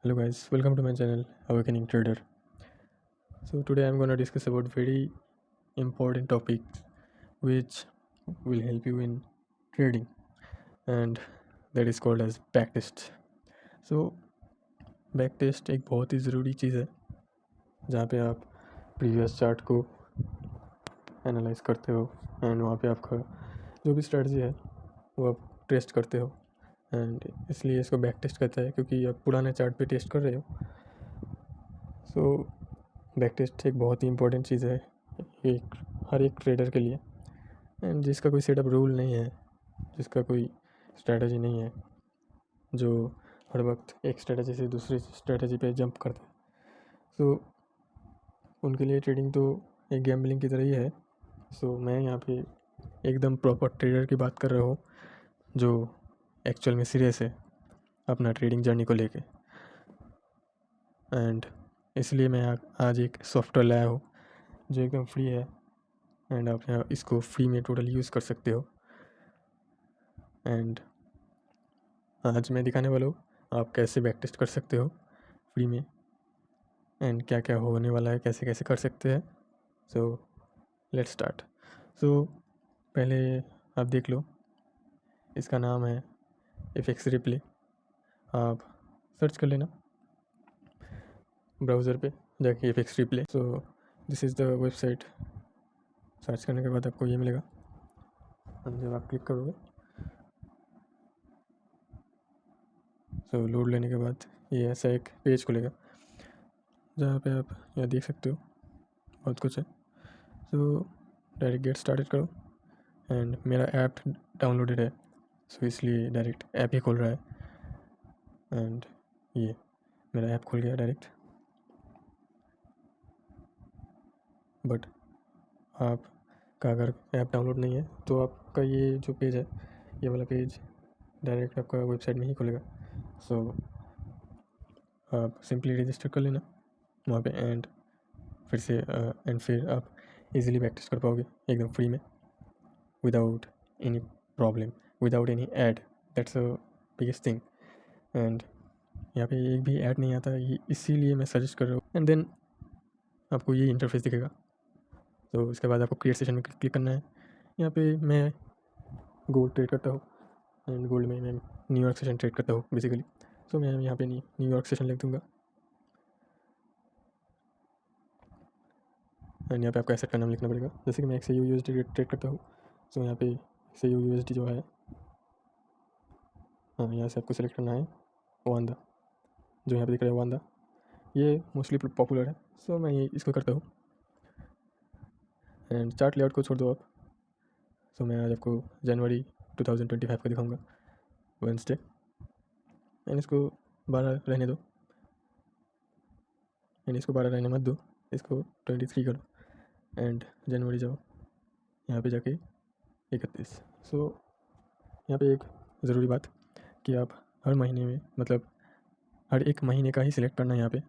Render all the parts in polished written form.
Hello guys, welcome to my channel Awakening Trader. So today I'm gonna discuss about very important topic which will help you in trading, and that is called as backtest. So backtest एक बहुत ही ज़रूरी चीज़ है जहाँ पे आप previous chart को analyse करते हो एंड वहाँ पे आपका जो भी स्ट्रेटजी है वो आप टेस्ट करते हो एंड इसलिए इसको बैक टेस्ट कहता है क्योंकि आप पुराने चार्ट पे टेस्ट कर रहे हो. सो बैक टेस्ट एक बहुत ही इम्पोर्टेंट चीज़ है हर एक ट्रेडर के लिए, एंड जिसका कोई सेटअप रूल नहीं है, जिसका कोई स्ट्रेटजी नहीं है, जो हर वक्त एक स्ट्रेटजी से दूसरी स्ट्रेटजी पे जंप करते हैं, सो उनके लिए ट्रेडिंग तो एक गैम्बलिंग की तरह ही है. सो मैं यहाँ पे एकदम प्रॉपर ट्रेडर की बात कर रहा हूँ जो एक्चुअल में सीरियस है अपना ट्रेडिंग जर्नी को लेके, एंड इसलिए मैं आज एक सॉफ्टवेयर लाया हूँ जो एकदम फ्री है एंड आप यहाँ इसको फ्री में टोटल यूज़ कर सकते हो. एंड आज मैं दिखाने वाला हूँ आप कैसे बैक टेस्ट कर सकते हो फ्री में एंड क्या क्या होने वाला है, कैसे कैसे कर सकते हैं. So let's start. सो पहले आप देख लो, इसका नाम है FX रिप्ले. आप सर्च कर लेना ब्राउज़र पे जाके FX replay. So this is the website. Search करने के बाद आपको ये मिलेगा, जब आप क्लिक करोगे सो लोड लेने के बाद ये ऐसा एक पेज खुलेगा जहाँ पे आप यहाँ देख सकते हो बहुत कुछ है. सो डायरेक्ट गेट स्टार्टेड करो एंड मेरा ऐप डाउनलोडेड है सो इसलिए डायरेक्ट ऐप ही खोल रहा है एंड ये मेरा ऐप खुल गया डायरेक्ट. बट आपका अगर ऐप डाउनलोड नहीं है तो आपका ये जो पेज है, ये वाला पेज डायरेक्ट आपका वेबसाइट में ही खुलेगा. सो आप सिंपली रजिस्टर कर लेना वहाँ पे एंड फिर आप इजीली प्रैक्टिस कर पाओगे एकदम फ्री में without any problem, without any add. That's a biggest thing. And यहाँ पे एक भी ऐड नहीं आता है, इसीलिए मैं सजेस्ट कर रहा हूँ. एंड देन आपको ये इंटरफेस दिखेगा. तो इसके बाद आपको क्रिएट सेशन में क्लिक करना है. यहाँ पे मैं गोल्ड ट्रेड करता हूँ एंड गोल्ड में मैं न्यूयॉर्क सेशन ट्रेड करता हूँ बेसिकली. सो मैं यहाँ पे न्यूयॉर्क सेशन लिख दूँगा एंड यहाँ पे आपको एसेट का नाम लिखना पड़ेगा. जैसे कि मैं XAU USD ट्रेड करता हूँ. सो यहाँ पे XAU USD जो है, हाँ यहाँ से आपको सेलेक्ट करना है वांदा, जो यहाँ पे दिख रहा है वांदा. ये मोस्टली पॉपुलर है सो मैं ये इसको करता हूँ. एंड चार्ट लेआउट को छोड़ दो आप. सो मैं आज आपको जनवरी 2025 का दिखाऊंगा वेंसडे, एंड इसको 12 रहने दो एंड इसको 12 रहने मत दो, इसको 23 करो एंड जनवरी जाओ यहाँ पे जाके 31. सो यहाँ पे एक ज़रूरी बात कि आप हर महीने में मतलब हर एक महीने का ही सिलेक्ट करना है यहाँ पे,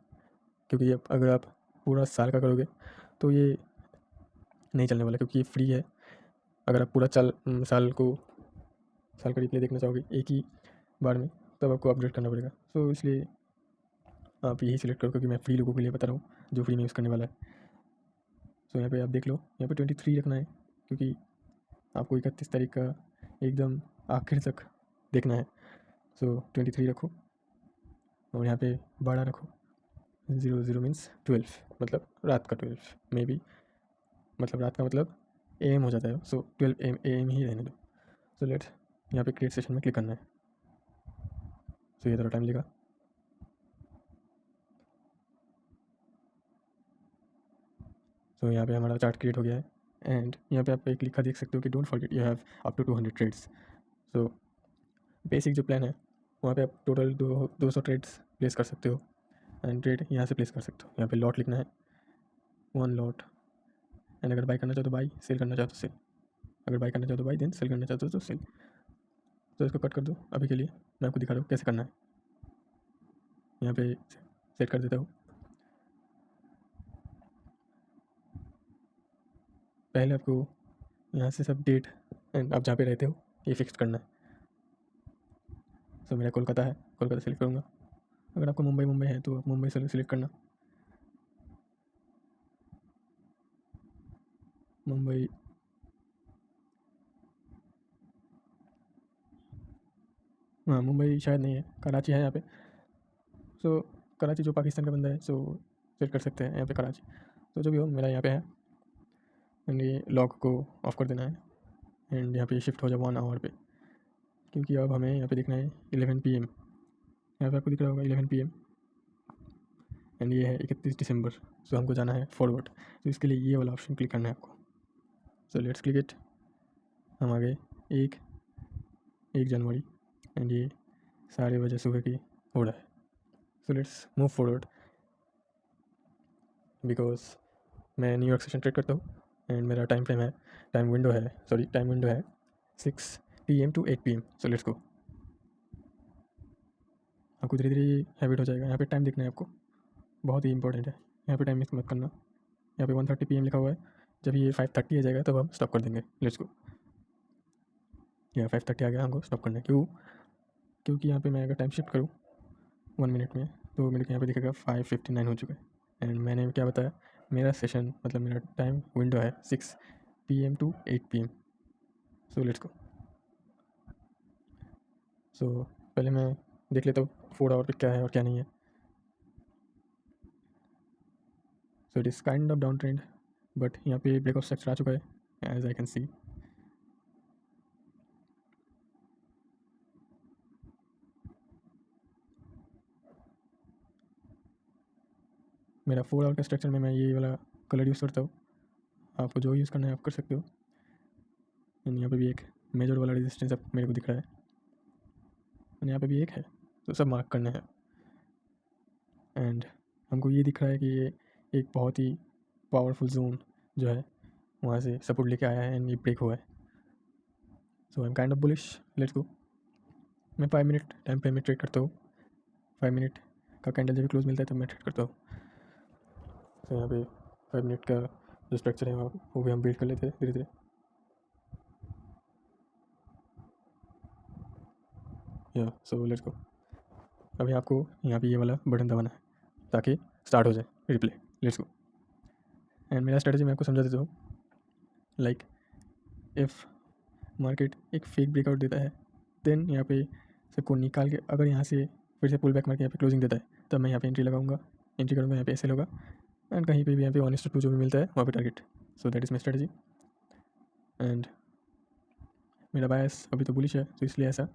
क्योंकि अगर आप पूरा साल का करोगे तो ये नहीं चलने वाला, क्योंकि ये फ्री है. अगर आप पूरा साल का रिप्ले देखना चाहोगे एक ही बार में तब आपको अपडेट करना पड़ेगा. सो इसलिए आप यही सिलेक्ट करो, क्योंकि मैं फ्री लोगों के लिए बता रहा हूँ जो फ्री में यूज़ करने वाला है. सो यहाँ पे आप देख लो, यहाँ पे 23 रखना है क्योंकि आपको 31 तारीख का एकदम आखिर तक देखना है. सो 23 रखो और यहाँ पे 12 रखो. 00 मीन्स 12, मतलब रात का 12 मे बी, मतलब रात का मतलब AM हो जाता है. सो 12 AM ही रहने दो. सो लेट्स यहाँ पे क्रिएट सेशन में क्लिक करना है. सो ये थोड़ा टाइम लेगा. सो यहाँ पे हमारा चार्ट क्रिएट हो गया है एंड यहाँ पे आप एक लिखा देख सकते हो कि don't forget you have up to 200 trades. So basic जो प्लान है वहाँ पे आप टोटल 200 ट्रेड्स प्लेस कर सकते हो एंड ट्रेड यहाँ से प्लेस कर सकते हो. यहाँ पे लॉट लिखना है 1 लॉट, एंड अगर बाई करना चाहो तो बाई, सेल करना चाहो तो सेल. अगर बाई करना चाहो तो बाई, देन सेल करना चाहो तो सेल. तो इसको कट कर दो अभी के लिए. मैं आपको दिखा रहा हूँ कैसे करना है. यहाँ पे सेट कर देता हूँ. पहले आपको यहाँ से सब डेट एंड आप जहाँ पे रहते हो ये फिक्स करना है. सो मेरा कोलकाता है, कोलकाता सेलेक्ट करूँगा अगर आपको मुंबई मुंबई है तो आप मुंबई से सिलेक्ट करना, मुंबई। हाँ, मुंबई शायद नहीं है, कराची है यहाँ पे। सो कराची जो पाकिस्तान का बंदा है सो सिलेक्ट कर सकते हैं यहाँ पे कराची। तो जो भी हो, मेरा यहाँ पे है एंड ये लॉक को ऑफ कर देना है एंड यहाँ पे शिफ्ट हो जाए 1 आवर पे, क्योंकि अब हमें यहाँ पे देखना है 11 PM। यहाँ पे आपको दिख रहा होगा 11 PM एंड ये है 31 दिसंबर। सो हमको जाना है फॉरवर्ड, तो इसके लिए ये वाला ऑप्शन क्लिक करना है आपको। So let's click it. हम आ गए 1 जनवरी एंड ये सारे वजह सुबह की हो रहा है। So let's move forward, because मैं न्यूयॉर्क सेशन ट्रेड करता हूँ एंड मेरा टाइम विंडो है 6 PM to 8 PM। So let's गो। आपको धीरे धीरे हैबिट हो जाएगा। यहाँ पे टाइम देखना है आपको, बहुत ही इंपॉर्टेंट है। यहाँ पे टाइम मिस मत करना। यहाँ पे 1:30 PM लिखा हुआ है, जब ये 5:30 आ जाएगा तब हम स्टॉप कर देंगे। Let's go. यहाँ 5:30 आ गया, हमको स्टॉप करना है। क्योंकि यहाँ पे मैं अगर टाइम शिफ्ट करूँ 1 मिनट में तो मेरे को यहाँ पे दिखेगा 5:59 हो चुका है एंड मैंने क्या बताया, मेरा सेशन मतलब मेरा टाइम विंडो है 6 PM to 8 PM। So let's go. So पहले मैं देख लेता हूँ 4 आवर पे क्या है और क्या नहीं है। So it is kind of down trend, but यहाँ पे ब्रेक ऑफ स्ट्रक्चर आ चुका है एज आई कैन सी। मेरा 4 आवर का स्ट्रक्चर में मैं ये वाला कलर यूज़ करता हूँ। आपको जो यूज़ करना है आप कर सकते हो। एंड यहाँ पे भी एक मेजर वाला रेजिस्टेंस अब मेरे को दिख रहा है एंड यहाँ पे भी एक है, तो सब मार्क करने हैं। एंड हमको ये दिख रहा है कि ये एक बहुत ही पावरफुल जोन जो है वहाँ से सपोर्ट लेके आया है एंड ये ब्रेक हुआ है। So I am kind of bullish. Let's go. मैं 5 मिनट टाइम फ्रेम में ट्रेड करता हूँ। 5 मिनट का कैंडल जब भी क्लोज मिलता है तब मैं ट्रेड करता हूँ। तो यहाँ पे 5 मिनट का जो स्ट्रक्चर है वो भी हम बिल्ड कर लेते हैं धीरे धीरे। या सो लेट्स गो। अभी आपको यहाँ पे ये वाला बटन दबाना है ताकि स्टार्ट हो जाए रिप्ले। Let's go. एंड मेरा स्ट्रेटजी मैं आपको समझा देता हूँ। लाइक इफ़ मार्केट एक फेक ब्रेकआउट देता है देन यहाँ पे सबको निकाल के अगर यहाँ से फिर से पुल बैक मार के यहाँ पे क्लोजिंग देता है तब मैं यहाँ पे एंट्री लगाऊंगा, एंट्री करूँगा, यहाँ पे एसएल होगा एंड कहीं पे भी यहाँ पे 1:2 जो भी मिलता है वहाँ पे target. So that is my strategy. And मेरा बायस अभी तो बुलिश है तो इसलिए ऐसा,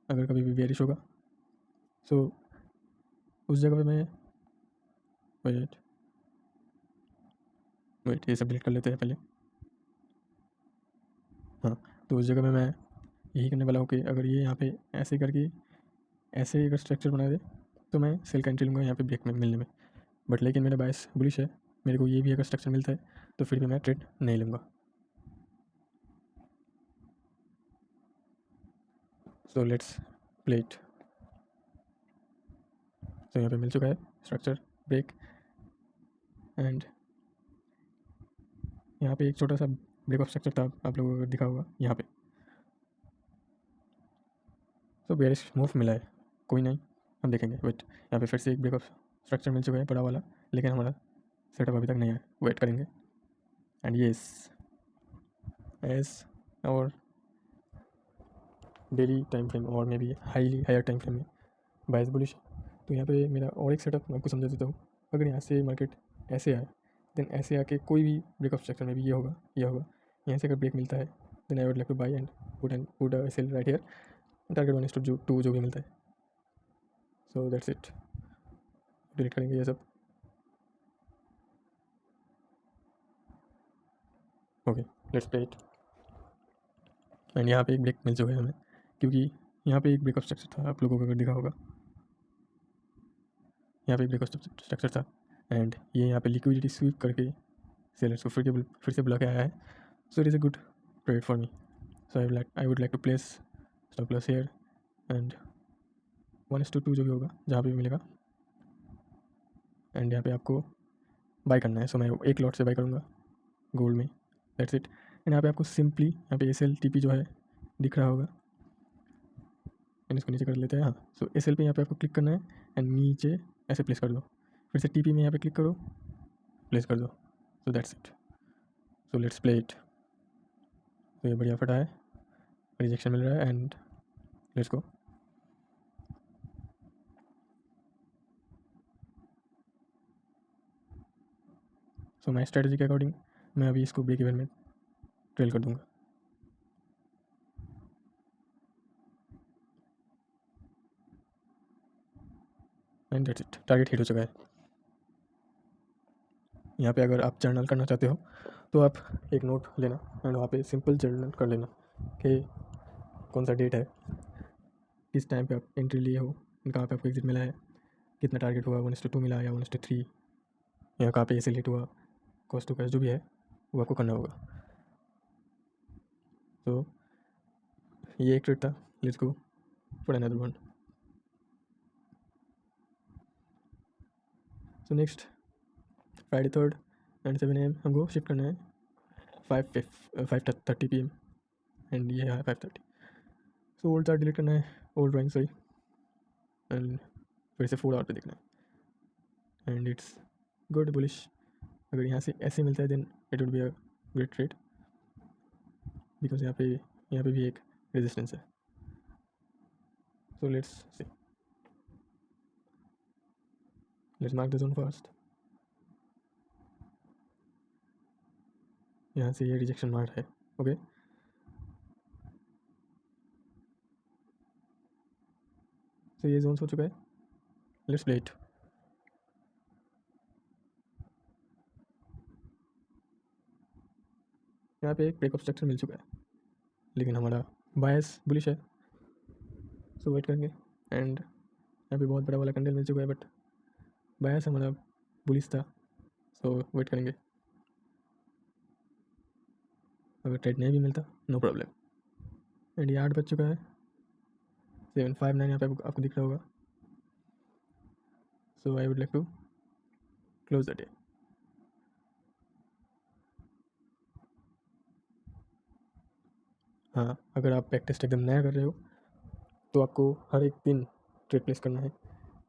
अगर कभी भी बेरिश होगा सो उस जगह पे मैं वेट वेट ये सब डिलीट कर लेते हैं पहले। हाँ, तो उस जगह में मैं यही करने वाला हूँ कि अगर ये यहाँ पे ऐसे करके ऐसे अगर स्ट्रक्चर बना दे तो मैं सेल का एंट्री लूँगा यहाँ पे ब्रेक में मिलने में। बट लेकिन मेरा बायस बुलिश है, मेरे को ये भी अगर स्ट्रक्चर मिलता है तो फिर भी मैं ट्रेड नहीं लूँगा। So let's play it. तो यहाँ पे मिल चुका है स्ट्रक्चर ब्रेक एंड यहाँ पे एक छोटा सा ब्रेक ऑफ स्ट्रक्चर था, आप लोगों को दिखा होगा यहाँ पे। तो बेरिश मूव मिला है, कोई नहीं, हम देखेंगे। वेट, यहाँ पे फिर से एक ब्रेक ऑफ स्ट्रक्चर मिल चुका है बड़ा वाला, लेकिन हमारा सेटअप अभी तक नहीं है, वेट करेंगे। एंड येस एज और डेली टाइम फ्रेम और मे भी हायर टाइम फ्रेम में बायस बुलिश। तो यहाँ पे मेरा और एक सेटअप मैं आपको समझा देता हूँ। अगर यहाँ से मार्केट ऐसे आए देन ऐसे आके कोई भी ब्रेक ऑफ स्ट्रक्चर में भी ये होगा, यहाँ से अगर ब्रेक मिलता है then I would like to buy and put sell right here, target 1:2 जो भी मिलता है। सो दैट्स इट, डिलीट करेंगे ये सब। Okay, let's play it. And यहाँ पे एक ब्रेक मिल चुका है हमें, क्योंकि यहाँ पे एक ब्रेक ऑफ स्ट्रक्चर था, आप लोगों को अगर दिखा होगा यहाँ पे एक ब्रेक ऑफ स्ट्रक्चर था एंड ये यहाँ पे लिक्विडिटी स्वीप करके सेलर्स को फिर से बुला के आया है। So it is a good trade for me. So I would like to place stop loss here and 1:2 जो भी होगा जहाँ पे भी मिलेगा एंड यहाँ पे आपको बाई करना है। सो मैं एक लॉट से बाई करूँगा गोल्ड में, दैट्स इट। एंड यहाँ पे आपको सिंपली यहाँ पे SL TP जो है दिख रहा होगा, एंड इसको नीचे कर लेते हैं। हाँ, सो एस एल पे यहाँ पे आपको क्लिक करना है एंड नीचे ऐसे प्लेस कर दो। फिर से टी पी में यहाँ पे क्लिक करो, प्लेस कर दो। So that's it. So let's play it. तो ये बढ़िया फटा है, रिजेक्शन मिल रहा है and let's go. So my strategy के अकॉर्डिंग मैं अभी इसको ब्रेक इवन में ट्रेल कर दूंगा। And that's it, target hit हो चुका है। यहाँ पे अगर आप जर्नल करना चाहते हो तो आप एक नोट लेना एंड वहाँ पे सिंपल जर्नल कर लेना कि कौन सा डेट है, किस टाइम पे आप एंट्री लिए हो, कहाँ पे आपको एग्जिट मिला है, कितना टारगेट हुआ, 1:2 मिला या 1:3, या कहाँ पे एसे लेट हुआ, कॉस्ट टू कैश जो भी है वो आपको करना होगा। तो ये एक ट्रेड था। Let's go for another one. So next Friday 3 and 7 AM हमको शिफ्ट करना है 5:30 PM एंड ये है 5:30। सो ओल्ड चार्ट डिलीट करना है, ओल्ड ड्राइंग सॉरी, एंड फिर से 4 आवर पे देखना है एंड इट्स गुड बुलिश। अगर यहाँ से ऐसे मिलता है then it would be a great trade, because यहाँ पे भी एक रेजिस्टेंस है। So let's mark the zone first. यहाँ से ये रिजेक्शन मार्क है, ओके। तो ये जोन हो चुका है, लेट्स प्ले इट। यहाँ पे एक ब्रेकअप स्ट्रक्चर मिल चुका है लेकिन हमारा बायस बुलिश है, सो वेट करेंगे। एंड यहाँ पे बहुत बड़ा वाला कैंडल मिल चुका है बट बायस हमारा बुलिश था, सो वेट करेंगे। अगर ट्रेड नहीं भी मिलता नो प्रॉब्लम। एंड ये 8 बज चुका है, 7:59 यहाँ पे आपको दिख रहा होगा। So I would like to close the day. हाँ, अगर आप बैक टेस्ट एकदम नया कर रहे हो तो आपको हर एक दिन ट्रेड प्लेस करना है,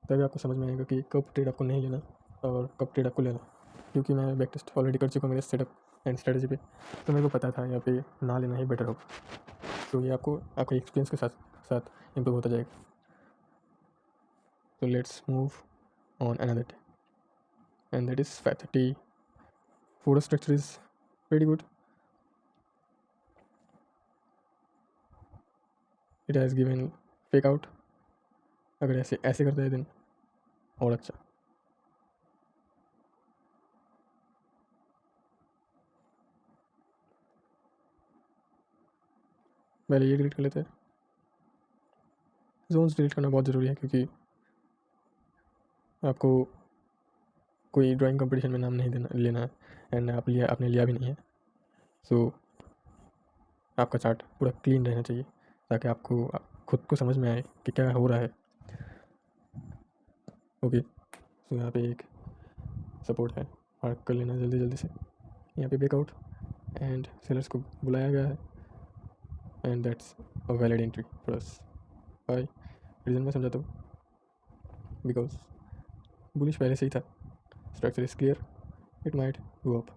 तभी आपको समझ में आएगा कि कब ट्रेड आपको नहीं लेना और कब ट्रेड आपको लेना। क्योंकि मैं बैक टेस्ट ऑलरेडी कर चुका हूँ मेरे सेटअप एंड स्ट्रेटजी पे, तो मेरे को पता था यहाँ पे ना लेना ही बेटर होगा। तो ये आपका एक्सपीरियंस के साथ साथ इम्प्रूव होता जाएगा। तो let's move on another day and that is 5:30। Photo structure is very good, it has given fake out. अगर ऐसे ऐसे करता है देन और अच्छा। पहले ये डिलीट कर लेते हैं। जोन्स डिलीट करना बहुत ज़रूरी है क्योंकि आपको कोई ड्राइंग कंपटीशन में नाम नहीं लेना है एंड आपने लिया भी नहीं है। सो आपका चार्ट पूरा क्लीन रहना चाहिए ताकि आपको खुद को समझ में आए कि क्या हो रहा है, ओके। सो यहाँ पे एक सपोर्ट है, मार्क कर लेना जल्दी जल्दी से। यहाँ पे ब्रेकआउट एंड सेलर्स को बुलाया गया है and that's a valid entry for us. Buy. Reason मैं समझाता हूँ, बिकॉज बुलिश पहले से ही था, structure is clear, it might go up.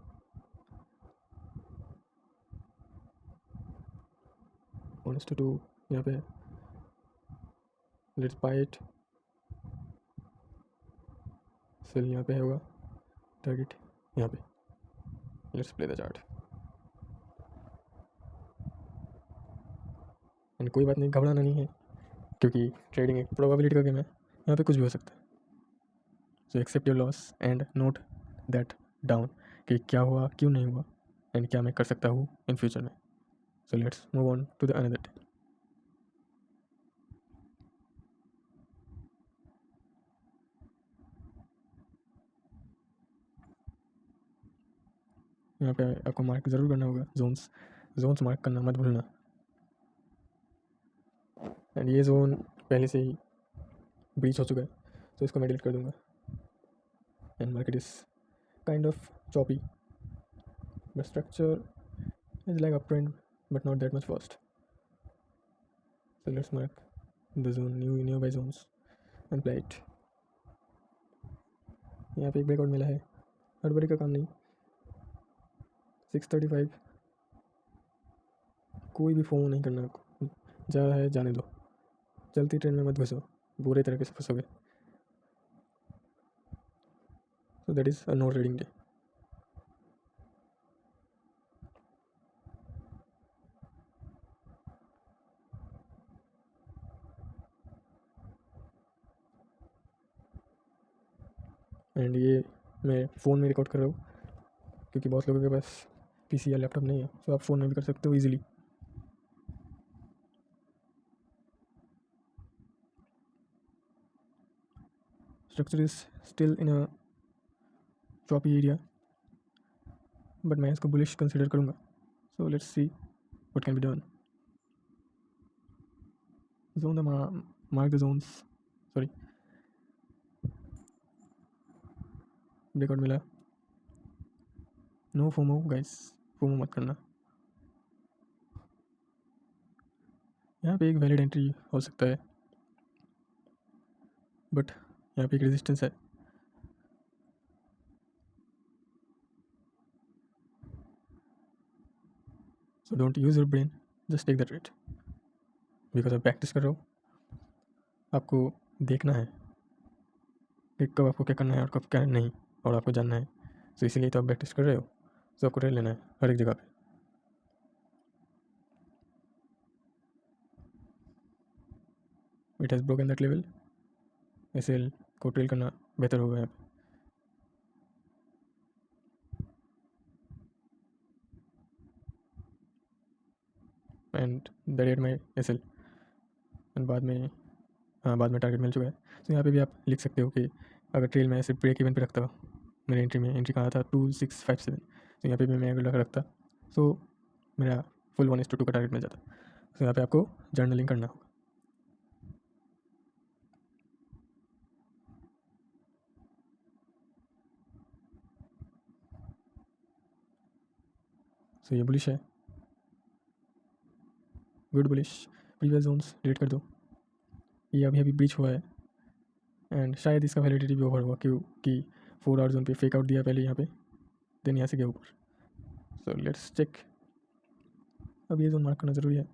1:2 यहाँ पे, लेट्स बाय इट। सेल यहाँ पे होगा, टारगेट यहाँ पे। Let's play the chart and कोई बात नहीं, घबराना नहीं है क्योंकि ट्रेडिंग एक प्रोबेबिलिटी का गेम है, यहाँ पे कुछ भी हो सकता है। So accept your loss and note that down कि क्या हुआ, क्यों नहीं हुआ एंड क्या मैं कर सकता हूँ इन फ्यूचर में। So let's move on to the another day. यहाँ पे आपको मार्क ज़रूर करना होगा, जोन्स मार्क करना मत भूलना। एंड ये जोन पहले से ही ब्रीच हो चुका है, तो इसको मैं डिलीट कर दूंगा। And market is kind of choppy, but structure is like uptrend but not that much fast. So let's mark the zone new buy zones and play it. यहाँ पे एक ब्रेकआउट मिला है, हड़बड़ी का काम नहीं। 6:35, कोई भी फोन नहीं करना आपको, जा है जाने दो, चलती ट्रेन में मत घुसो, बुरे तरीके से फंसोगे। So that is a no trading day. And ये मैं फ़ोन में रिकॉर्ड कर रहा हूँ क्योंकि बहुत लोगों के पास पीसी या लैपटॉप नहीं है, तो आप फ़ोन में भी कर सकते हो easily. Structure is still in a choppy area, but मैं इसको बुलिश कंसिडर करूँगा। So let's see what can be done. Zone the mark the zones, sorry, breakout मिला। नो फोमो गाइस, फोमो मत करना। यहाँ पे एक वैलिड एंट्री हो सकता है, बट यहाँ पे एक रेजिस्टेंस है। So don't use your brain, just take the trade. Because आप प्रैक्टिस कर रहे हो, आपको देखना है कि कब आपको क्या करना है और कब क्या नहीं, और आपको जानना है। तो इसीलिए तो आप प्रैक्टिस कर रहे हो, तो आपको ट्रेड लेना है हर एक जगह पे। It has broken that level, SL को ट्रेल करना बेहतर होगा यहाँ पे। And the rate my SL, and बाद में, हाँ बाद में टारगेट मिल चुका है। तो यहाँ पे भी आप लिख सकते हो कि अगर ट्रेल में सिर्फ ब्रेक इवन पे रखता, मेरे एंट्री कहाँ था 2657, तो यहाँ पे भी मैं अगर रखता तो मेरा फुल 1:2 का टारगेट मिल जाता। तो यहाँ पे आपको जर्नलिंग करना होगा। सो ये बुलिश है, good bullish. Previous zones delete कर दो, ये अभी अभी ब्रीच हुआ है एंड शायद इसका वैलिडिटी भी ओवर हुआ क्योंकि 4 आवर जोन पे फेक आउट दिया पहले यहाँ पे, देन यहाँ से गया ऊपर। सो लेट्स चेक, अब ये जोन मार्क करना ज़रूरी है।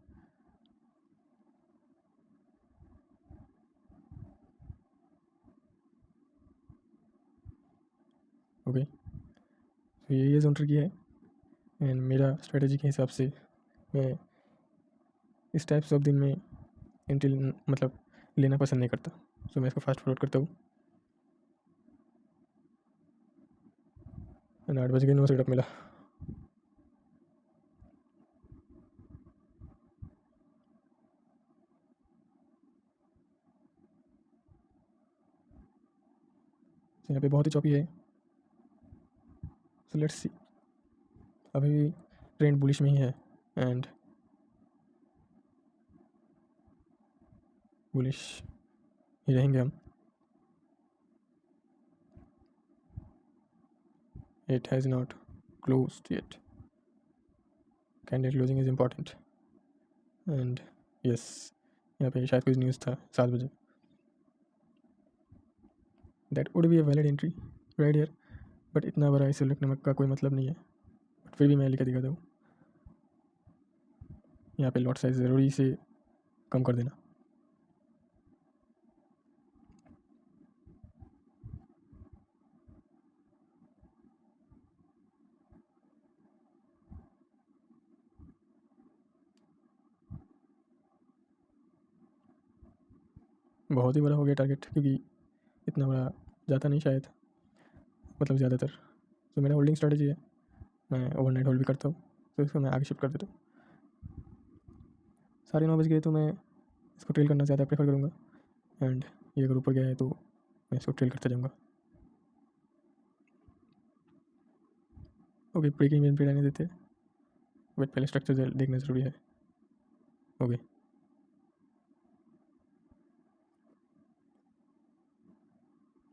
ओके, तो ये जोन ट्रिकी है एंड मेरा स्ट्रेटेजी के हिसाब से मैं इस टाइप्स ऑफ दिन में एंट्री मतलब लेना पसंद नहीं करता। सो मैं इसको फास्ट फॉरवर्ड करता हूँ। एंड 8 बज गए 9 सेटअप मिला। यहाँ पे बहुत ही चौपी है, सो लेट्स सी। अभी भी ट्रेंड बुलिश में ही है एंड बुलिश ही रहेंगे हम। It has not closed yet, candidate closing is important. And yes, यहाँ पे शायद कुछ न्यूज़ था 7 बजे, that would be a valid entry right here, but इतना बड़ा इसे लिखने का कोई मतलब नहीं है, बट फिर भी मैं लिख दिखाता हूँ। यहाँ पे लॉट साइज ज़रूरी से कम कर देना। बहुत ही बड़ा हो गया टारगेट, क्योंकि इतना बड़ा जाता नहीं शायद, मतलब ज़्यादातर। तो मेरा होल्डिंग स्ट्रेटजी है, मैं ओवरनाइट होल्ड भी करता हूँ, तो इसको मैं आगे शिफ्ट कर देता हूँ। 9:30 बज गए, तो मैं इसको ट्रेल करना ज़्यादा प्रेफर करूँगा। एंड ये अगर ऊपर गया है तो मैं इसको ट्रेल करता जाऊँगा। ओके, ब्रेकिंग इवन पे रहने देते, बट पहले स्ट्रक्चर देखना ज़रूरी है। ओके,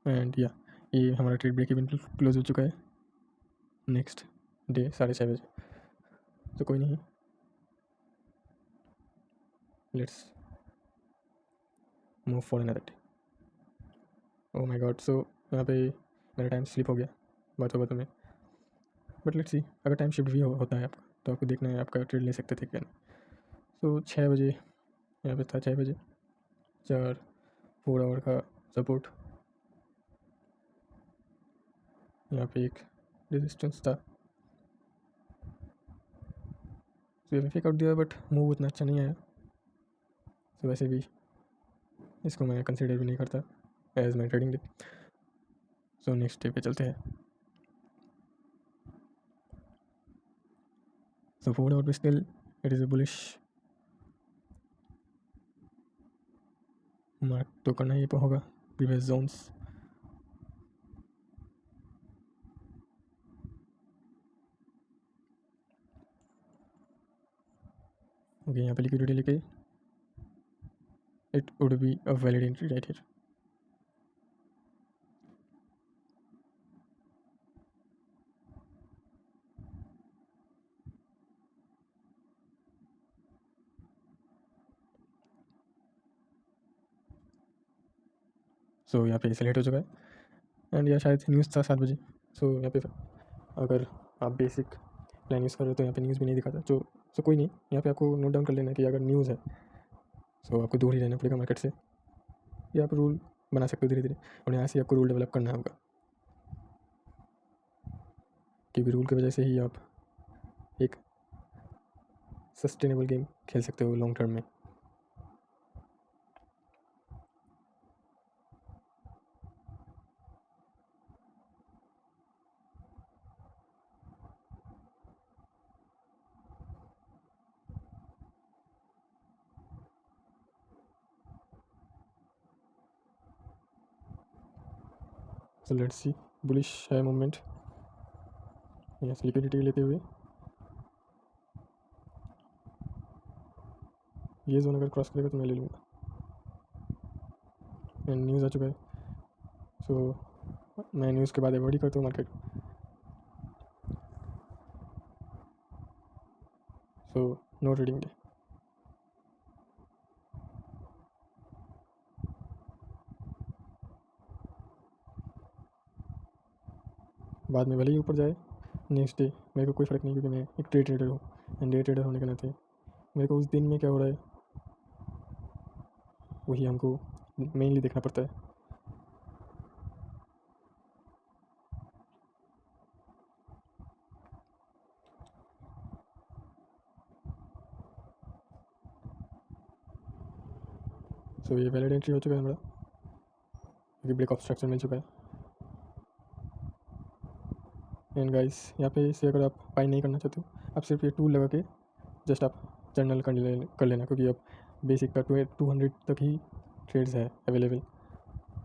एंड या ये हमारा ट्रेड ब्रेक इवन क्लोज हो चुका है नेक्स्ट डे 6:30 बजे। तो कोई नहीं, let's move for another day. Oh my God, so यहाँ पे मेरा टाइम स्लिप हो गया बातों बातों में। बट लेट्स सी, अगर टाइम शिफ्ट भी होता है आपका तो आपको देखना है आपका ट्रेड ले सकते थे क्या नहीं। सो 6 बजे यहाँ पे था, 6 बजे 4 आवर का सपोर्ट, यहाँ पे एक रेजिस्टेंस था, तो ये फेक आउट दिया बट मूव उतना अच्छा नहीं आया। तो वैसे भी इसको मैं कंसिडर भी नहीं करता as my trading day. So next day पे चलते हैं। सो 4 आवर पे still it is a bullish mark तो करना ही होगा प्रीवियस जोन्स। ओके, यहाँ पे लिक्विडिटी लेके it would be a valid entry right here. So यहाँ पे सेलेक्ट हो चुका है एंड या शायद न्यूज़ था 7 बजे। सो यहाँ पे अगर आप बेसिक प्लान यूज़ कर रहे हो तो यहाँ पे न्यूज़ भी नहीं दिखाता। सो कोई नहीं, यहाँ पे आपको नोट डाउन कर लेना कि अगर न्यूज़ है सो आपको दूर ही रहना पड़ेगा मार्केट से, या आप रूल बना सकते हो धीरे धीरे, और यहाँ से आपको रूल डेवलप करना होगा, क्योंकि रूल की वजह से ही आप एक सस्टेनेबल गेम खेल सकते हो लॉन्ग टर्म में। सो लेट्स सी, बुलिश है मूवमेंट, यहाँ से लिक्विडिटी लेते हुए ये जोन अगर क्रॉस करेगा तो मैं ले लूँगा। एंड न्यूज़ आ चुका है, सो मैं न्यूज़ के बाद अवॉइड ही करता हूँ market. So no trading day. बाद में भले ही ऊपर जाए नेक्स्ट डे मेरे को कोई फ़र्क नहीं, क्योंकि मैं एक डे ट्रेडर हूँ एंड डे ट्रेडर होने के नाते मेरे को उस दिन में क्या हो रहा है वही हमको मेनली देखना पड़ता है। सो ये वैलिड एंट्री हो चुका है हमारा, क्योंकि ब्रेक ऑफ स्ट्रक्चर मिल चुका है। एंड गाइस यहाँ पे से अगर आप बाई नहीं करना चाहते हो, आप सिर्फ ये टूल लगा के जस्ट आप जर्नल कर लेना, क्योंकि अब बेसिक का 200 तक ही ट्रेड्स है अवेलेबल।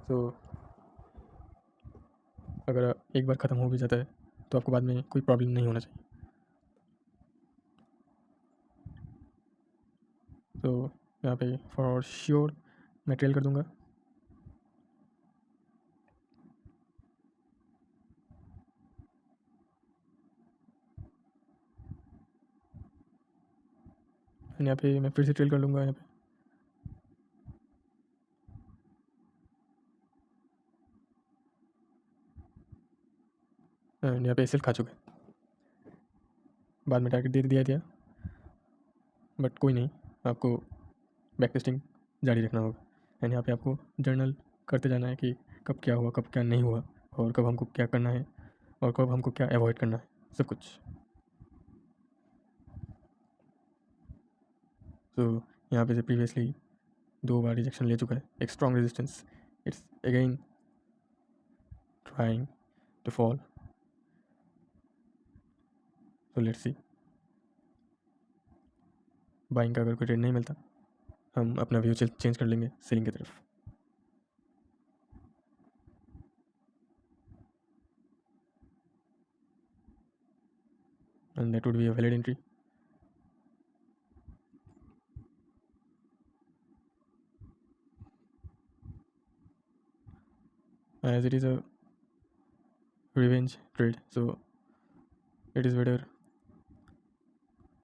सो अगर एक बार ख़त्म हो भी जाता है तो आपको बाद में कोई प्रॉब्लम नहीं होना चाहिए। तो यहाँ पे फॉर श्योर मैं ट्रेल कर दूँगा। यहाँ पे मैं फिर से ट्रेल कर लूँगा यहाँ पे। एंड यहाँ पे एसएल खा चुका है, बाद में टारगेट दे दिया बट कोई नहीं, आपको बैक टेस्टिंग जारी रखना होगा। एंड यहाँ पे आपको जर्नल करते जाना है कि कब क्या हुआ, कब क्या नहीं हुआ, और कब हमको क्या करना है और कब हमको क्या अवॉइड करना है, सब कुछ। तो यहाँ पे से प्रीवियसली 2 बार रिजेक्शन ले चुका है, एक strong resistance, it's again trying to fall. So let's see, buying का अगर कोई ट्रेड नहीं मिलता हम अपना व्यू चेंज कर लेंगे सेलिंग की तरफ। And that would be a valid entry. As it is a revenge trade, so it is better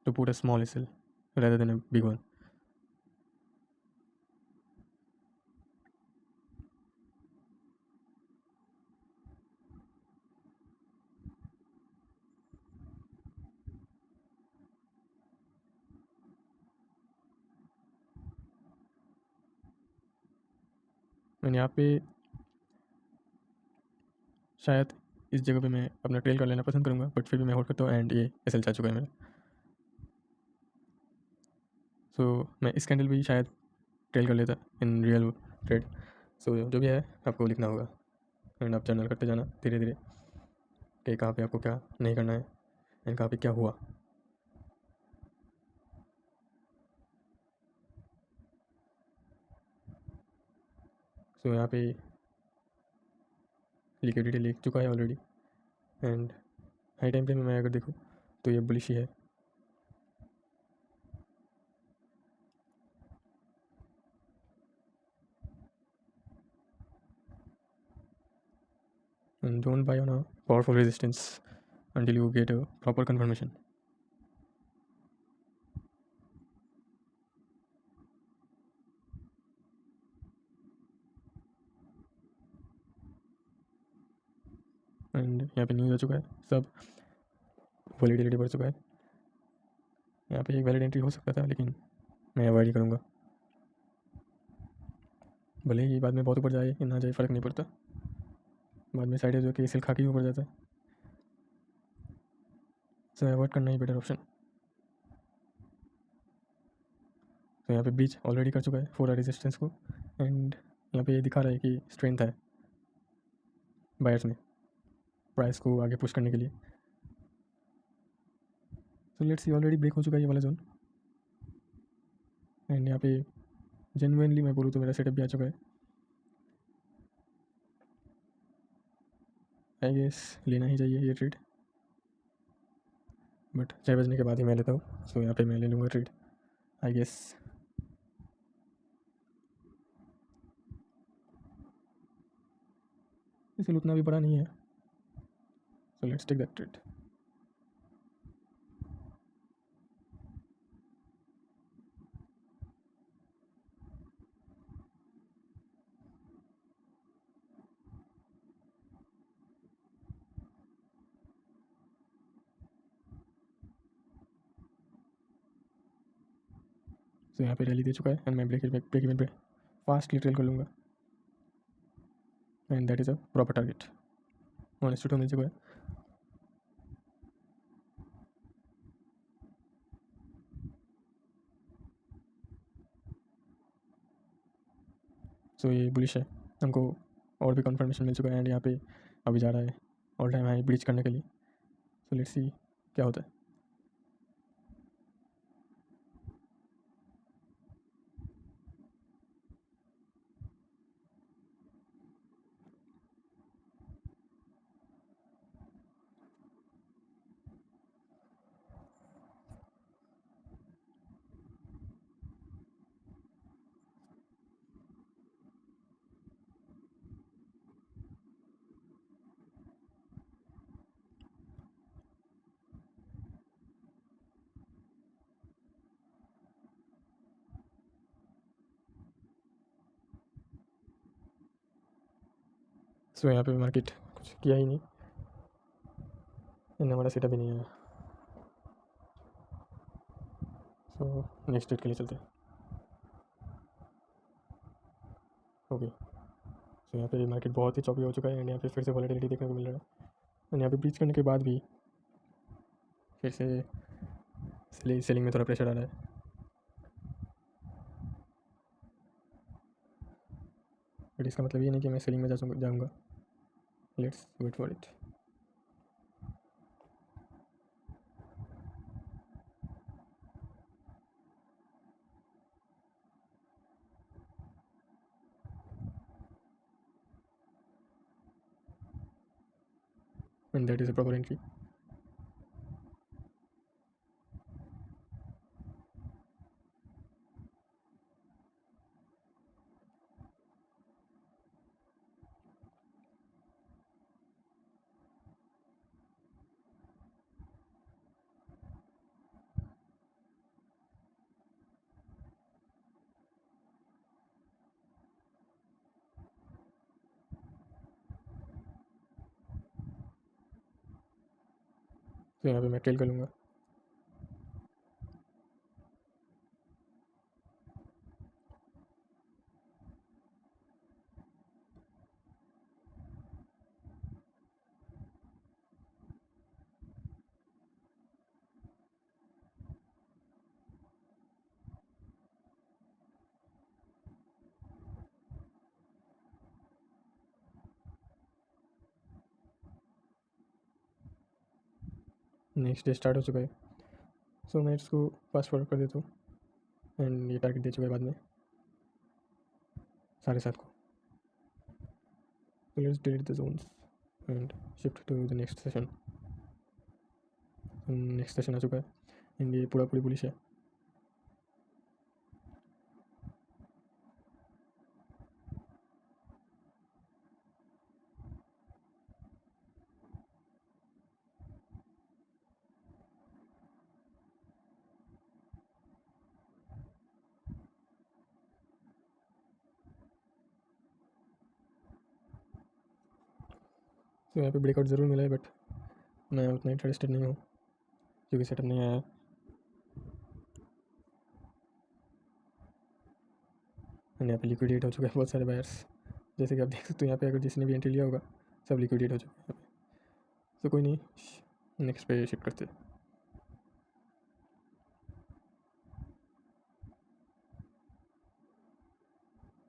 to put a small SL rather than a big one. मैंने यहाँ पे शायद इस जगह पे मैं अपना ट्रेल कर लेना पसंद करूँगा, बट फिर भी मैं होल्ड करता हूँ एंड ये एसएल जा चुका है मेरा। सो मैं इस कैंडल भी शायद ट्रेल कर लेता इन रियल ट्रेड। सो जो भी है आपको लिखना होगा एंड आप जर्नल करते जाना धीरे धीरे कि कहाँ पे आपको क्या नहीं करना है एंड कहाँ पे क्या हुआ। सो यहाँ पे लिक्विडिटी लिख चुका है already and high time frame में मैं अगर देखूँ तो ये बुलिश ही है। And don't buy on a powerful resistance until you get a proper confirmation. And यहाँ पे न्यूज़ आ चुका है, सब वॉलीडिलिटी बढ़ चुका है। यहाँ पे एक वैलिड एंट्री हो सकता था लेकिन मैं अवॉइड ही करूँगा, भले ही बाद में बहुत ऊपर जाए या ना जाए फ़र्क नहीं पड़ता। बाद में साइड जो कि सिल खा के ही ऊपर जाता है, सो अवॉइड करना ही बेटर ऑप्शन। तो यहाँ पे ब्रीच ऑलरेडी कर चुका है 4 रेजिस्टेंस को एंड यहाँ पे ये दिखा रहा है कि स्ट्रेंथ है बायर्स में प्राइस को आगे पुश करने के लिए। So let's see, already break हो चुका है ये वाला जोन एंड यहाँ पे जेन्युइनली मैं बोलूँ तो मेरा सेटअप भी आ चुका है। आई गेस लेना ही चाहिए ये ट्रेड, बट 6 बजने के बाद ही मैं लेता हूँ। सो यहाँ पे मैं ले लूँगा ट्रेड आई गेस। इसलिए उतना भी बड़ा नहीं है, so let's take that trade. So यहाँ पे रैली दे चुका है एंड मैं ब्रेक इवन पे फास्टली ट्रेल कर लूँगा and that is a proper target. 1:2 मिल चुका है। सो ये बुलिश है, हमको और भी कन्फर्मेशन मिल चुका है एंड यहाँ पे अभी जा रहा है ऑल टाइम हाई ब्रीच करने के लिए। सो लेट्स सी क्या होता है। सो यहाँ पे मार्केट कुछ किया ही नहीं एंड हमारा सेटअप भी नहीं आया। सो नेक्स्ट डेट के लिए चलते हैं। ओके, सो यहाँ पे मार्केट बहुत ही चौपी हो चुका है एंड यहाँ पे फिर से वॉलेटिलिटी देखने को मिल रहा है एंड यहाँ पे ब्रीच करने के बाद भी फिर से सेलिंग में थोड़ा प्रेशर आ रहा है। बट इसका मतलब ये नहीं कि मैं सेलिंग में जाऊँगा। Let's wait for it. And that is a proper entry. तो यहाँ पे मैं ट्रेल कर लूँगा। नेक्स्ट डे स्टार्ट हो चुका है। सो मैं इसको फास्ट फॉरवर्ड कर देता हूँ एंड ये टारगेट दे चुका है बाद में 7:30 को। So let's delete the zones and shift to the next session. Next session आ चुका है एंड ये पूरा पूरी पुलिस है। तो यहाँ पे ब्रेकआउट ज़रूर मिला है बट मैं उतना इंटरेस्टेड नहीं हूँ क्योंकि सेटअप नहीं आया। एंड यहाँ पे लिक्विडेट हो चुका है बहुत सारे बायर्स, जैसे कि आप देख सकते हो। यहाँ पे अगर जिसने भी एंट्री लिया होगा सब लिक्विडेट हो चुका है यहाँ पे। तो कोई नहीं, नेक्स्ट पे शिफ्ट करते हैं।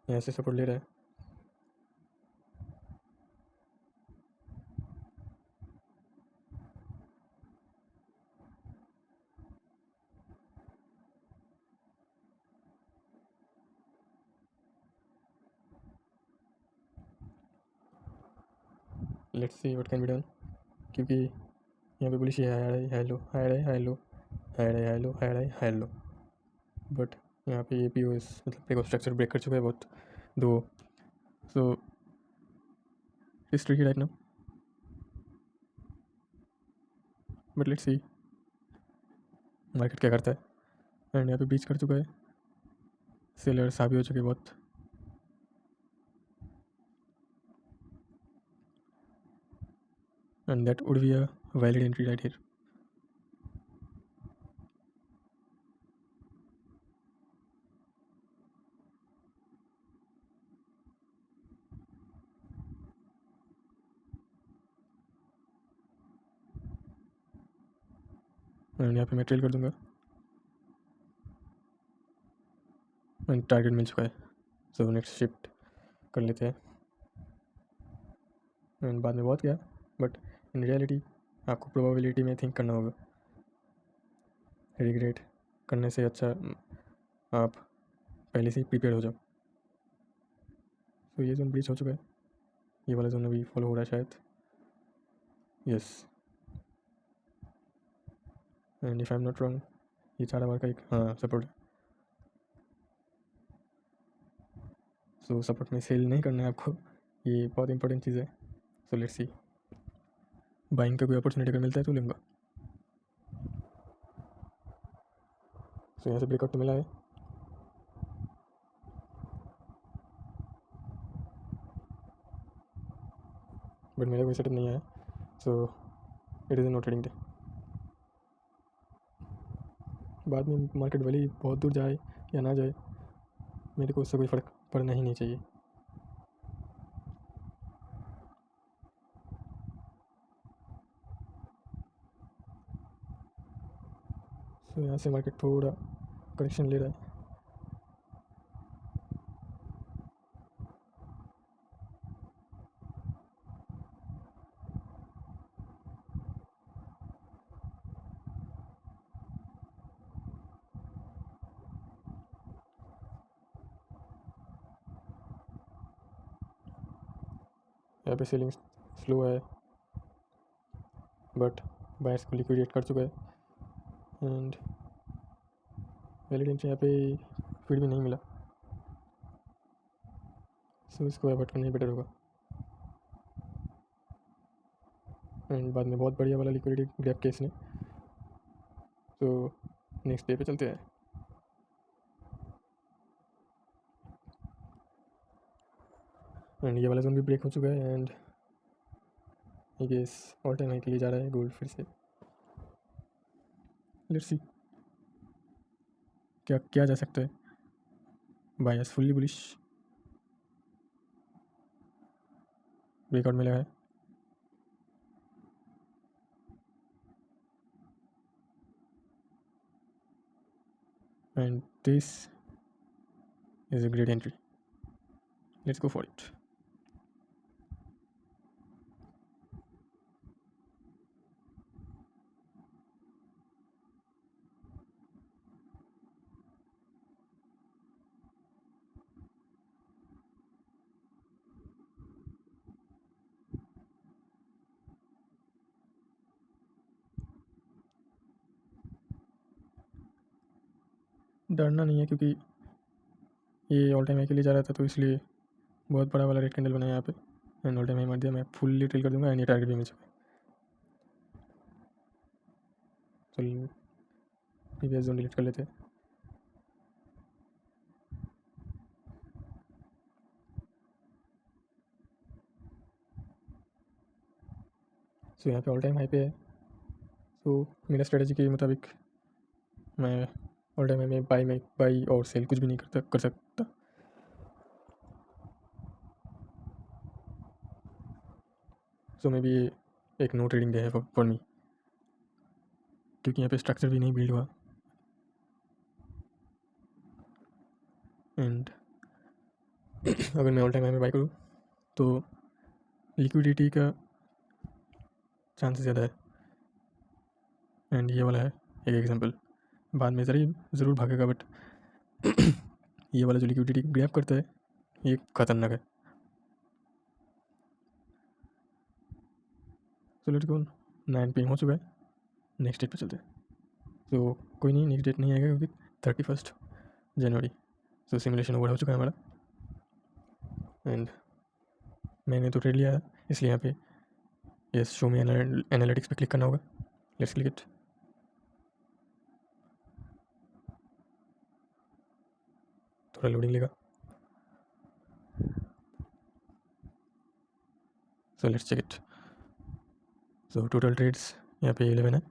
यहाँ से सपोर्ट ले रहा है। Let's see what can be done, क्योंकि यहाँ पे पुलिस है high high low high high high low high high high low high high high low. But यहाँ पे ए पी ओ एस मतलब ब्रेक स्ट्रक्चर ब्रेक कर चुका है बहुत दो। So it's tricky right now, but let's see market क्या करता है। एंड यहाँ पे बीच कर चुका है, सेलर्स हावी हो चुके हैं बहुत। And that would be a valid entry right here. And यहाँ पे मैं ट्रेल कर दूंगा एंड टारगेट मिल चुका है। सो नेक्स्ट शिफ्ट कर लेते हैं। एंड बाद में बहुत गया बट इन रियलिटी आपको प्रोबेबिलिटी में थिंक करना होगा। रिग्रेट करने से अच्छा आप पहले से ही प्रिपेयर हो जाओ। तो ये जोन ब्रीच हो चुका है, ये वाला जोन अभी फॉलो हो रहा है शायद। Yes, and if I am not wrong ये 4 आवर का एक हाँ सपोर्ट है। सो सपोर्ट में सेल नहीं करना है आपको, ये बहुत इंपॉर्टेंट चीज़ है। सो लेट्स सी, बाइंग का कोई अपॉर्चुनिटी अगर मिलता है तो लूँगा। सो यहाँ से ब्रेकआउट तो मिला है, बट मेरा कोई सेटअप नहीं आया। So it is a no trading day. बाद में मार्केट भले ही बहुत दूर जाए या ना जाए, मेरे को उससे कोई फ़र्क पड़ना ही नहीं चाहिए। सो यहाँ से मार्केट थोड़ा करेक्शन ले रहा है। यहाँ पे सेलिंग स्लो है बट बायर्स को लिक्विडेट कर चुका है। एंड वैलिडेंट यहाँ पे फीड भी नहीं मिला, सो इसको अवॉइड करना ही बेटर होगा। एंड बाद में बहुत बढ़िया वाला लिक्विडिटी ग्रैब किया इसने। तो नेक्स्ट डे पे चलते हैं। एंड ये वाला जोन भी ब्रेक हो चुका है and I guess all time high के लिए जा रहा है गोल्ड फिर से। लेट्स सी क्या क्या जा सकता है। बायर्स फुल्ली बुलिश, ब्रेकआउट मिला है। And this is a great entry, let's go for it. डरना नहीं है, क्योंकि ये ऑल टाइम हाई के लिए जा रहा था, तो इसलिए बहुत बड़ा वाला रेड कैंडल बनाया यहाँ पे एंड ऑल टाइम हाई मार दिया। मैं फुल्ली ट्रेल कर दूंगा एंड ये टारगेट भी मिल चुका है। चलिए प्रीवियस जोन डिलीट कर लेते हैं। सो यहाँ पे ऑल टाइम हाई पे है। सो मेरा स्ट्रेटजी के मुताबिक मैं ऑल टाइम हाई में बाई और सेल कुछ भी नहीं कर सकता। सो मे बी एक नो ट्रेडिंग डे है फॉर मी, क्योंकि यहाँ पे स्ट्रक्चर भी नहीं बिल्ड हुआ एंड अगर मैं ऑल टाइम हाई में बाई करूँ तो लिक्विडिटी का चांस ज़्यादा है। एंड ये वाला है एक एग्जांपल, बाद में ज़रूर भागेगा, बट ये वाला जो लिक्विडिटी ग्रैब करता है ये खतरनाक है। सो लेट्स गो, 9 PM हो चुका है, नेक्स्ट डेट पे चलते हैं। सो कोई नहीं, नेक्स्ट डेट नहीं आएगा क्योंकि 31 जनवरी। सो सिमुलेशन ओवर हो चुका है हमारा एंड मैंने तो ट्रेड लिया है, इसलिए यहाँ पे यस शो मी एनालिटिक्स पे क्लिक करना होगा। Let's click it. थोड़ा लोडिंग लेगा। So let's check it. So total trades यहाँ पे 11 है।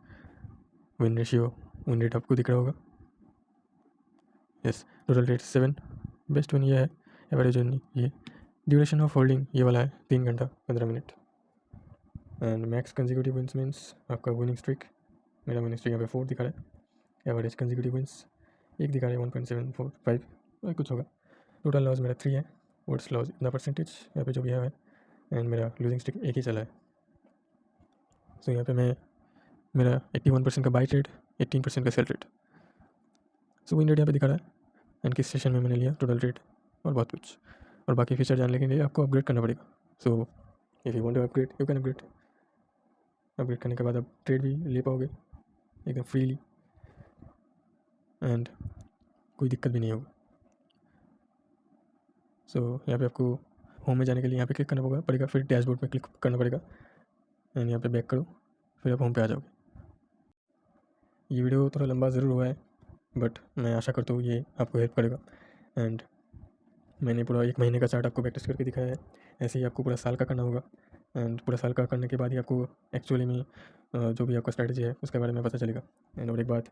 विन रेट आपको दिख रहा होगा। Yes total trades 7। Best win ये है, एवरेज विन ये। ड्यूरेशन ऑफ होल्डिंग ये वाला है 3 घंटा 15 minute. And max consecutive wins means आपका विनिंग स्ट्रिक, मेरा विनिंग स्ट्रिक यहाँ पे 4 दिखा रहा है। एवरेज कंजिक्यूटिव विंस एक दिखा रहा है 1.745 और कुछ होगा। टोटल लॉस मेरा 3 है। वुड्स लॉस इतना परसेंटेज यहाँ पे जो भी है एंड मेरा लूजिंग स्ट्रिक एक ही चला है। सो यहाँ पे मेरा 81% का बाई ट्रेड, 18% का सेल ट्रेड। सो विन रेट यहाँ पे दिखा रहा है एंड किस सेशन में मैंने लिया, टोटल ट्रेड और बहुत कुछ। और बाकी फीचर जानने के लिए आपको अपग्रेड करना पड़ेगा। So if you want to upgrade you can upgrade करने के बाद आप ट्रेड भी ले पाओगे एकदम फ्रीली एंड कोई दिक्कत भी नहीं होगा। सो यहाँ पे आपको होम में जाने के लिए यहाँ पे क्लिक करना पड़ेगा, फिर डैशबोर्ड में क्लिक करना पड़ेगा एंड यहाँ पे बैक करो, फिर आप होम पे आ जाओगे। ये वीडियो थोड़ा लंबा ज़रूर हुआ है, बट मैं आशा करता हूँ ये आपको हेल्प करेगा। एंड मैंने पूरा 1 महीने का चार्ट आपको बैक टेस्ट करके दिखाया है, ऐसे ही आपको पूरा साल का करना होगा। एंड पूरा साल का करने के बाद ही आपको एक्चुअली में जो भी आपका स्ट्रैटेजी है उसके बारे में पता चलेगा। एंड और एक बात,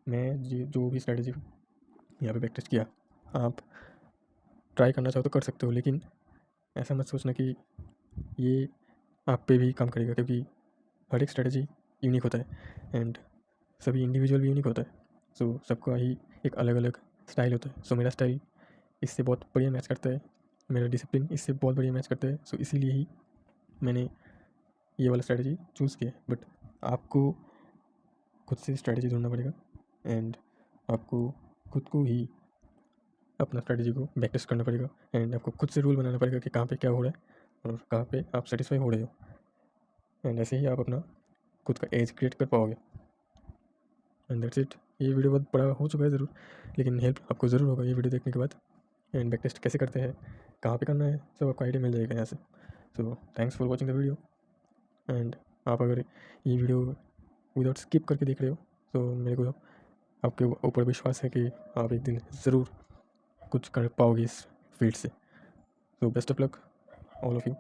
मैं जो भी स्ट्रैटेजी यहाँ पे बैक टेस्ट किया, आप ट्राई करना चाहो तो कर सकते हो, लेकिन ऐसा मत सोचना कि ये आप पे भी काम करेगा, क्योंकि हर एक स्ट्रैटेजी यूनिक होता है एंड सभी इंडिविजुअल भी यूनिक होता है। सो सबका ही एक अलग अलग स्टाइल होता है। सो मेरा स्टाइल इससे बहुत बढ़िया मैच करता है, मेरा डिसिप्लिन इससे बहुत बढ़िया मैच करता है। सो इसीलिए ही मैंने ये वाला स्ट्रैटेजी चूज़ किया है। बट आपको खुद से स्ट्रैटेजी ढूंढना पड़ेगा एंड आपको खुद को ही अपना स्ट्रैटेजी को बैक टेस्ट करना पड़ेगा एंड आपको खुद से रूल बनाना पड़ेगा कि कहाँ पे क्या हो रहा है और कहाँ पे आप सेटिस्फाई हो रहे हो। एंड ऐसे ही आप अपना खुद का एज क्रिएट कर पाओगे। And that's it. ये वीडियो बहुत बड़ा हो चुका है ज़रूर, लेकिन हेल्प आपको ज़रूर होगा ये वीडियो देखने के बाद। एंड बैक टेस्ट कैसे करते हैं, कहाँ पे करना है, सब आपको आइडिया मिल जाएगा यहाँ से। So thanks for watching the video. And आप अगर ये वीडियो विदाउट स्किप करके देख रहे हो तो मेरे को आपके ऊपर विश्वास है कि आप एक दिन ज़रूर कुछ कर पाओगे इस फील्ड से। So best of luck all of you.